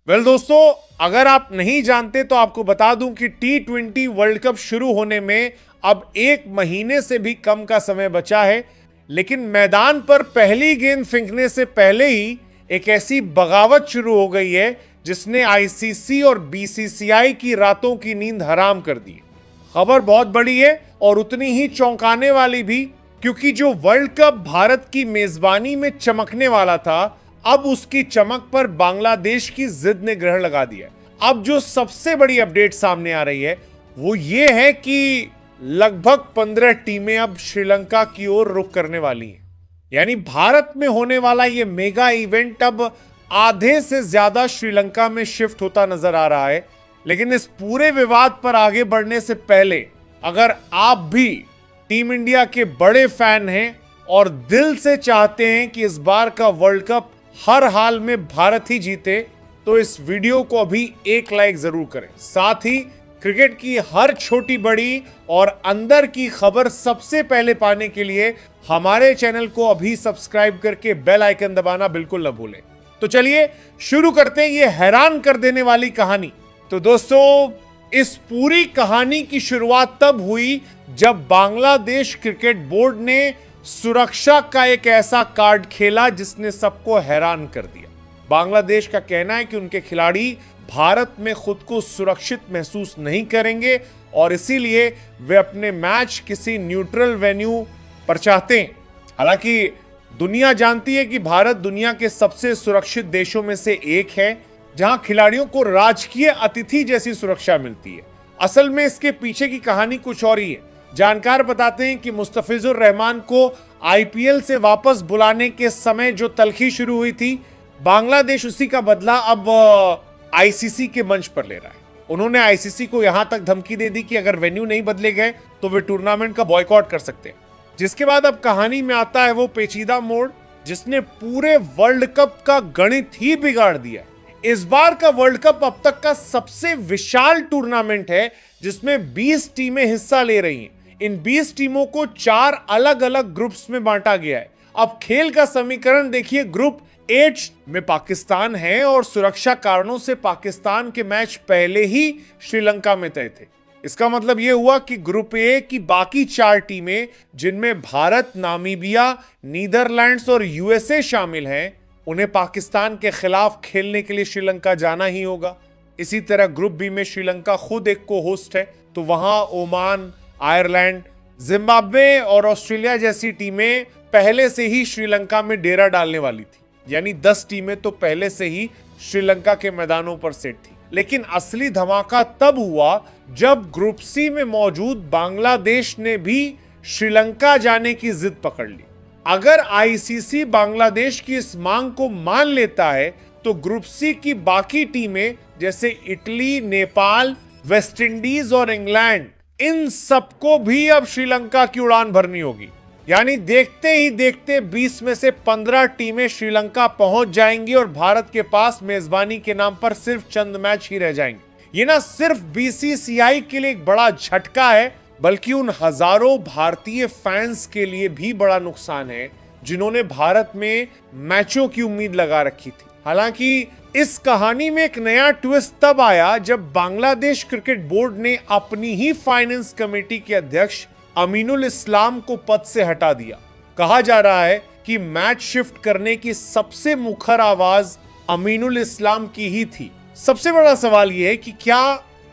दोस्तों, अगर आप नहीं जानते तो आपको बता दूं कि T20 वर्ल्ड कप शुरू होने में अब 1 महीने से भी कम का समय बचा है, लेकिन मैदान पर पहली गेंद फेंकने से पहले ही एक ऐसी बगावत शुरू हो गई है जिसने आईसीसी और बीसीसीआई की रातों की नींद हराम कर दी। खबर बहुत बड़ी है और उतनी ही चौंकाने वाली भी, क्योंकि जो वर्ल्ड कप भारत की मेजबानी में चमकने वाला था, अब उसकी चमक पर बांग्लादेश की जिद ने ग्रहण लगा दिया। अब जो सबसे बड़ी अपडेट सामने आ रही है वो ये है कि लगभग 15 टीमें अब श्रीलंका की ओर रुख करने वाली हैं। यानी भारत में होने वाला ये मेगा इवेंट अब आधे से ज्यादा श्रीलंका में शिफ्ट होता नजर आ रहा है। लेकिन इस पूरे विवाद पर आगे बढ़ने से पहले, अगर आप भी टीम इंडिया के बड़े फैन हैं और दिल से चाहते हैं कि इस बार का वर्ल्ड कप हर हाल में भारत ही जीते, तो इस वीडियो को अभी 1 लाइक जरूर करें। साथ ही क्रिकेट की हर छोटी बड़ी और अंदर की खबर सबसे पहले पाने के लिए हमारे चैनल को अभी सब्सक्राइब करके बेल आइकन दबाना बिल्कुल न भूलें। तो चलिए शुरू करते हैं ये हैरान कर देने वाली कहानी। तो दोस्तों, इस पूरी कहानी की शुरुआत तब हुई जब बांग्लादेश क्रिकेट बोर्ड ने सुरक्षा का एक ऐसा कार्ड खेला जिसने सबको हैरान कर दिया। बांग्लादेश का कहना है कि उनके खिलाड़ी भारत में खुद को सुरक्षित महसूस नहीं करेंगे और इसीलिए वे अपने मैच किसी न्यूट्रल वेन्यू पर चाहते हैं। हालांकि दुनिया जानती है कि भारत दुनिया के सबसे सुरक्षित देशों में से एक है, जहां खिलाड़ियों को राजकीय अतिथि जैसी सुरक्षा मिलती है। असल में इसके पीछे की कहानी कुछ और ही है। जानकार बताते हैं कि मुस्तफिजुर रहमान को आईपीएल से वापस बुलाने के समय जो तल्खी शुरू हुई थी, बांग्लादेश उसी का बदला अब आईसीसी के मंच पर ले रहा है। उन्होंने आईसीसी को यहां तक धमकी दे दी कि अगर वेन्यू नहीं बदले गए तो वे टूर्नामेंट का बॉयकॉट कर सकते हैं। जिसके बाद अब कहानी में आता है वो पेचीदा मोड़ जिसने पूरे वर्ल्ड कप का गणित ही बिगाड़ दिया। इस बार का वर्ल्ड कप अब तक का सबसे विशाल टूर्नामेंट है जिसमें 20 टीमें हिस्सा ले रही हैं। इन 20 टीमों को 4 अलग अलग ग्रुप्स में बांटा गया है। अब खेल का समीकरण देखिए, ग्रुप H में पाकिस्तान है और सुरक्षा कारणों से पाकिस्तान के मैच पहले ही श्रीलंका में तय थे। इसका मतलब यह हुआ कि ग्रुप A की बाकी 4 टीमें, जिनमें भारत, नामीबिया, नीदरलैंड्स और यूएसए शामिल हैं, उन्हें पाकिस्तान के खिलाफ खेलने के लिए श्रीलंका जाना ही होगा। इसी तरह ग्रुप B में श्रीलंका खुद एक को होस्ट है, तो वहां ओमान, आयरलैंड, जिम्बाब्वे और ऑस्ट्रेलिया जैसी टीमें पहले से ही श्रीलंका में डेरा डालने वाली थी। यानी 10 टीमें तो पहले से ही श्रीलंका के मैदानों पर सेट थी। लेकिन असली धमाका तब हुआ जब ग्रुप C में मौजूद बांग्लादेश ने भी श्रीलंका जाने की जिद पकड़ ली। अगर आईसीसी बांग्लादेश की इस मांग को मान लेता है तो ग्रुप C की बाकी टीमें जैसे इटली, नेपाल, वेस्ट इंडीज और इंग्लैंड, इन सबको भी अब श्रीलंका की उड़ान भरनी होगी। यानी देखते ही देखते 20 में से 15 टीमें श्रीलंका पहुंच जाएंगी और भारत के पास मेजबानी के नाम पर सिर्फ चंद मैच ही रह जाएंगे। ये ना सिर्फ बीसीसीआई के लिए एक बड़ा झटका है, बल्कि उन हजारों भारतीय फैंस के लिए भी बड़ा नुकसान है जिन्होंने भारत में मैचों की उम्मीद लगा रखी थी। हालांकि इस कहानी में एक नया ट्विस्ट तब आया जब बांग्लादेश क्रिकेट बोर्ड ने अपनी ही फाइनेंस कमेटी के अध्यक्ष अमीनुल इस्लाम को पद से हटा दिया। कहा जा रहा है कि मैच शिफ्ट करने की सबसे मुखर आवाज अमीनुल इस्लाम की ही थी। सबसे बड़ा सवाल यह है कि क्या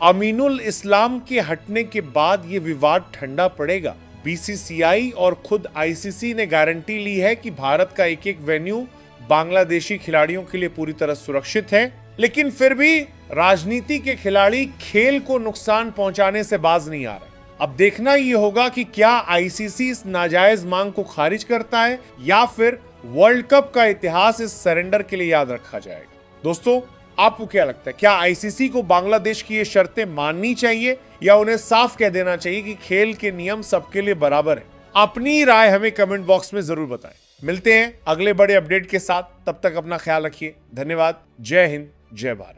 अमीनुल इस्लाम के हटने के बाद यह विवाद ठंडा पड़ेगा? बीसीसीआई और खुद आईसीसी ने गारंटी ली है कि भारत का एक एक वेन्यू बांग्लादेशी खिलाड़ियों के लिए पूरी तरह सुरक्षित है, लेकिन फिर भी राजनीति के खिलाड़ी खेल को नुकसान पहुंचाने से बाज नहीं आ रहे। अब देखना यह होगा कि क्या आईसीसी इस नाजायज मांग को खारिज करता है या फिर वर्ल्ड कप का इतिहास इस सरेंडर के लिए याद रखा जाएगा। दोस्तों, आपको क्या लगता है, क्या आईसीसी को बांग्लादेश की ये शर्तें माननी चाहिए या उन्हें साफ कह देना चाहिए कि खेल के नियम सबके लिए बराबर है? अपनी राय हमें कमेंट बॉक्स में जरूर बताएं। मिलते हैं अगले बड़े अपडेट के साथ, तब तक अपना ख्याल रखिए। धन्यवाद। जय हिंद, जय भारत।